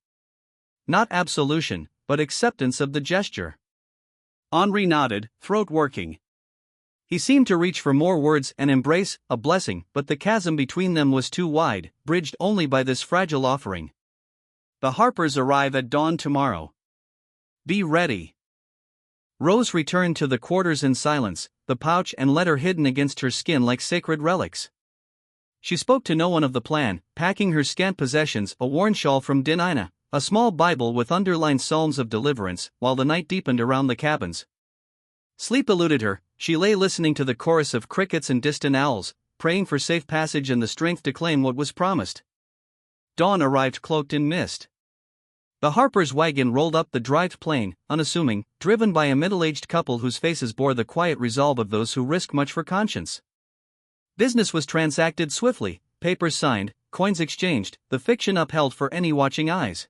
Not absolution, but acceptance of the gesture. Henri nodded, throat working. He seemed to reach for more words, an embrace, a blessing, but the chasm between them was too wide, bridged only by this fragile offering. "The Harpers arrive at dawn tomorrow. Be ready." Rose returned to the quarters in silence, the pouch and letter hidden against her skin like sacred relics. She spoke to no one of the plan, packing her scant possessions, a worn shawl from Dinina, a small Bible with underlined psalms of deliverance, while the night deepened around the cabins. Sleep eluded her. She lay listening to the chorus of crickets and distant owls, praying for safe passage and the strength to claim what was promised. Dawn arrived cloaked in mist. The Harper's wagon rolled up the drive plain, unassuming, driven by a middle-aged couple whose faces bore the quiet resolve of those who risk much for conscience. Business was transacted swiftly, papers signed, coins exchanged, the fiction upheld for any watching eyes.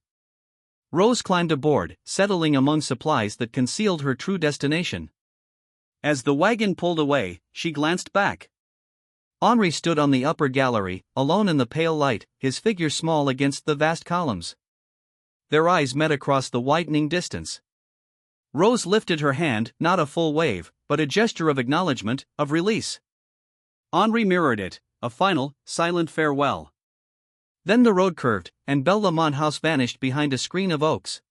Rose climbed aboard, settling among supplies that concealed her true destination. As the wagon pulled away, she glanced back. Henri stood on the upper gallery, alone in the pale light, his figure small against the vast columns. Their eyes met across the widening distance. Rose lifted her hand, not a full wave, but a gesture of acknowledgement, of release. Henri mirrored it, a final, silent farewell. Then the road curved, and Bellamont House vanished behind a screen of oaks.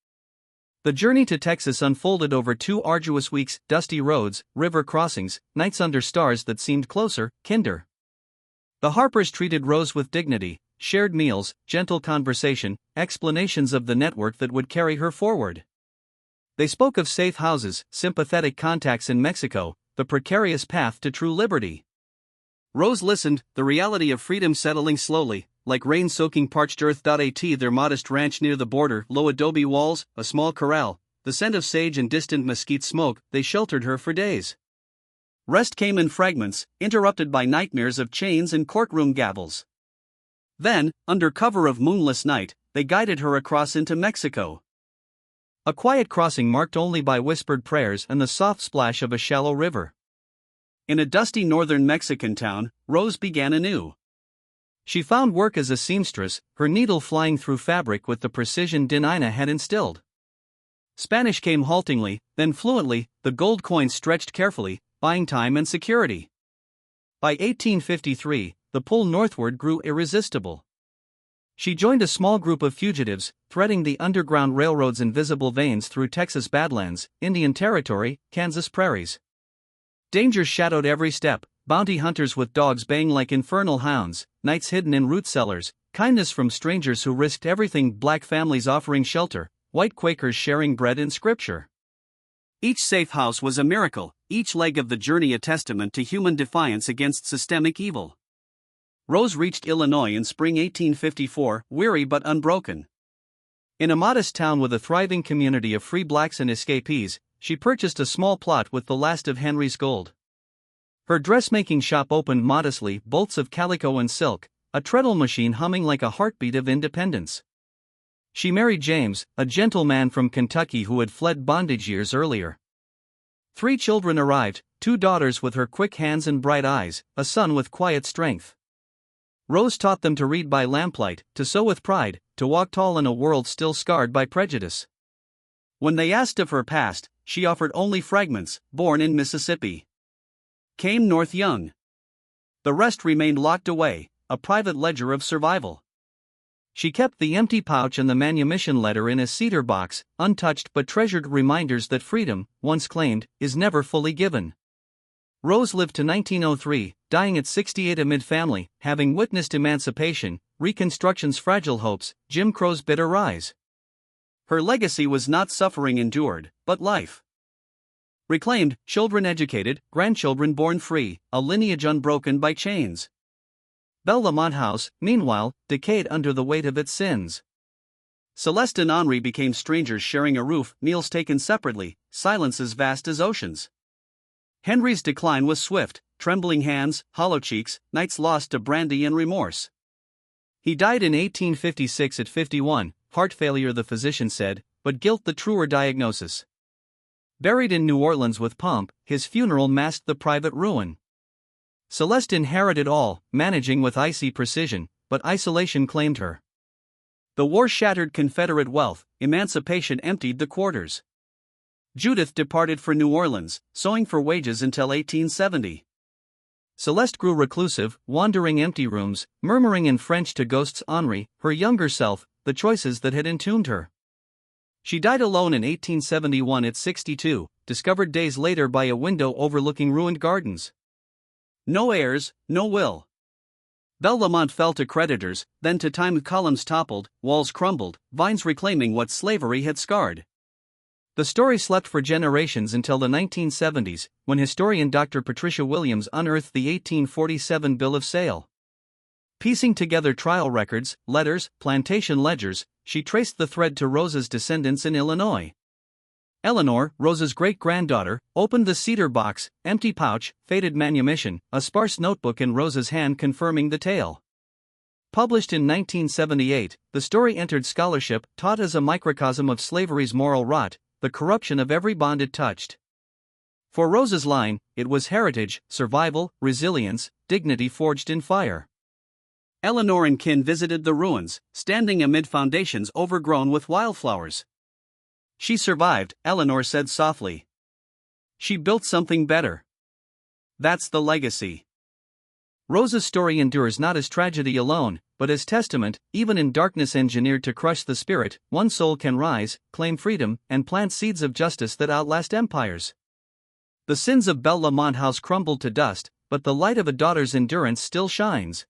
The journey to Texas unfolded over 2 arduous weeks, dusty roads, river crossings, nights under stars that seemed closer, kinder. The Harpers treated Rose with dignity, shared meals, gentle conversation, explanations of the network that would carry her forward. They spoke of safe houses, sympathetic contacts in Mexico, the precarious path to true liberty. Rose listened, the reality of freedom settling slowly, like rain soaking parched earth. At their modest ranch near the border, low adobe walls, a small corral, the scent of sage and distant mesquite smoke, they sheltered her for days. Rest came in fragments, interrupted by nightmares of chains and courtroom gavels. Then, under cover of moonless night, they guided her across into Mexico. A quiet crossing marked only by whispered prayers and the soft splash of a shallow river. In a dusty northern Mexican town, Rose began anew. She found work as a seamstress, her needle flying through fabric with the precision Dinina had instilled. Spanish came haltingly, then fluently, the gold coins stretched carefully, buying time and security. By 1853, the pull northward grew irresistible. She joined a small group of fugitives, threading the Underground Railroad's invisible veins through Texas Badlands, Indian Territory, Kansas prairies. Dangers shadowed every step, bounty hunters with dogs baying like infernal hounds, nights hidden in root cellars, kindness from strangers who risked everything, black families offering shelter, white Quakers sharing bread and scripture. Each safe house was a miracle, each leg of the journey a testament to human defiance against systemic evil. Rose reached Illinois in spring 1854, weary but unbroken. In a modest town with a thriving community of free blacks and escapees, she purchased a small plot with the last of Henry's gold. Her dressmaking shop opened modestly, bolts of calico and silk, a treadle machine humming like a heartbeat of independence. She married James, a gentleman from Kentucky who had fled bondage years earlier. 3 children arrived, 2 daughters with her quick hands and bright eyes, a son with quiet strength. Rose taught them to read by lamplight, to sew with pride, to walk tall in a world still scarred by prejudice. When they asked of her past, she offered only fragments, born in Mississippi. Came north young. The rest remained locked away, a private ledger of survival. She kept the empty pouch and the manumission letter in a cedar box, untouched but treasured reminders that freedom, once claimed, is never fully given. Rose lived to 1903, dying at 68 amid family, having witnessed emancipation, Reconstruction's fragile hopes, Jim Crow's bitter rise. Her legacy was not suffering endured, but life. Reclaimed, children educated, grandchildren born free, a lineage unbroken by chains. Bellamont House, meanwhile, decayed under the weight of its sins. Celeste and Henri became strangers sharing a roof, meals taken separately, silences vast as oceans. Henry's decline was swift, trembling hands, hollow cheeks, nights lost to brandy and remorse. He died in 1856 at 51, heart failure the physician said, but guilt the truer diagnosis. Buried in New Orleans with pomp, his funeral masked the private ruin. Celeste inherited all, managing with icy precision, but isolation claimed her. The war shattered Confederate wealth, emancipation emptied the quarters. Judith departed for New Orleans, sewing for wages until 1870. Celeste grew reclusive, wandering empty rooms, murmuring in French to ghosts. Henri, her younger self, the choices that had entombed her. She died alone in 1871 at 62, discovered days later by a window overlooking ruined gardens. No heirs, no will. Bellamont fell to creditors, then to time columns toppled, walls crumbled, vines reclaiming what slavery had scarred. The story slept for generations until the 1970s, when historian Dr. Patricia Williams unearthed the 1847 bill of sale. Piecing together trial records, letters, plantation ledgers, she traced the thread to Rosa's descendants in Illinois. Eleanor, Rosa's great-granddaughter, opened the cedar box, empty pouch, faded manumission, a sparse notebook in Rosa's hand confirming the tale. Published in 1978, the story entered scholarship, taught as a microcosm of slavery's moral rot, the corruption of every bond it touched. For Rosa's line, it was heritage, survival, resilience, dignity forged in fire. Eleanor and kin visited the ruins, standing amid foundations overgrown with wildflowers. She survived, Eleanor said softly. She built something better. That's the legacy. Rosa's story endures not as tragedy alone, but as testament. Even in darkness engineered to crush the spirit, one soul can rise, claim freedom, and plant seeds of justice that outlast empires. The sins of Bellamont House crumbled to dust, but the light of a daughter's endurance still shines.